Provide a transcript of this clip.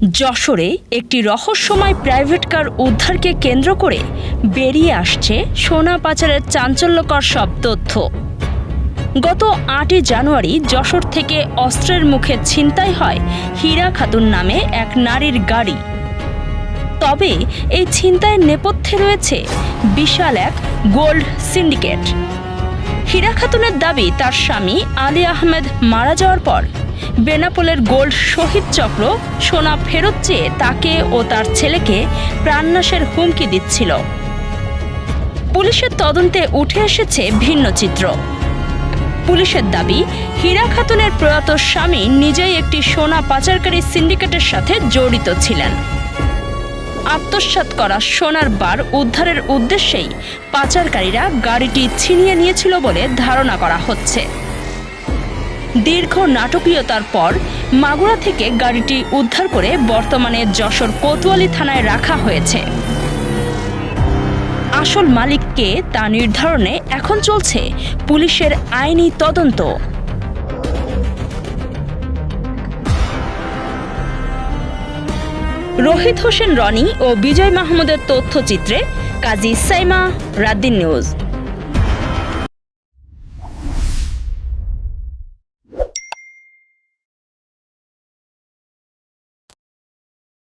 যশোরে একটি রহস্যময় প্রাইভেট কার উদ্ধারকে কেন্দ্র করে বেরিয়ে আসছে সোনা পাচারের চাঞ্চল্যকর সব তথ্য। গত ৮ই জানুয়ারি যশোর থেকে অস্ত্রের মুখে ছিনতাই হয় হীরা খাতুন নামে এক নারীর গাড়ি। তবে এই ছিনতাইয়ের নেপথ্যে রয়েছে বিশাল এক গোল্ড সিন্ডিকেট। হীরা খাতুনের দাবি, তার স্বামী আলী আহমেদ মারা যাওয়ার পর বেনাপোলের গোল্ড শহীদ চক্র সোনা ফেরত চেয়ে তাকে ও তার ছেলেকে প্রাণনাশের হুমকি দিচ্ছিল। পুলিশের তদন্তে উঠে এসেছে ভিন্ন চিত্র। পুলিশের দাবি, হীরা খাতুনের প্রয়াত স্বামী নিজেই একটি সোনা পাচারকারী সিন্ডিকেটের সাথে জড়িত ছিলেন। আত্মসাৎ করা সোনার বার উদ্ধারের উদ্দেশ্যেই পাচারকারীরা গাড়িটি ছিনিয়ে নিয়েছিল বলে ধারণা করা হচ্ছে। দীর্ঘ নাটকীয়তার পর মাগুরা থেকে গাড়িটি উদ্ধার করে বর্তমানে যশোর কোতোয়ালি থানায় রাখা হয়েছে। আসল মালিক কে তা নির্ধারণে এখন চলছে পুলিশের আইনি তদন্ত। রোহিত হোসেন রনি ও বিজয় মাহমুদের তথ্যচিত্রে কাজী সাইমা, রাত দিন নিউজ।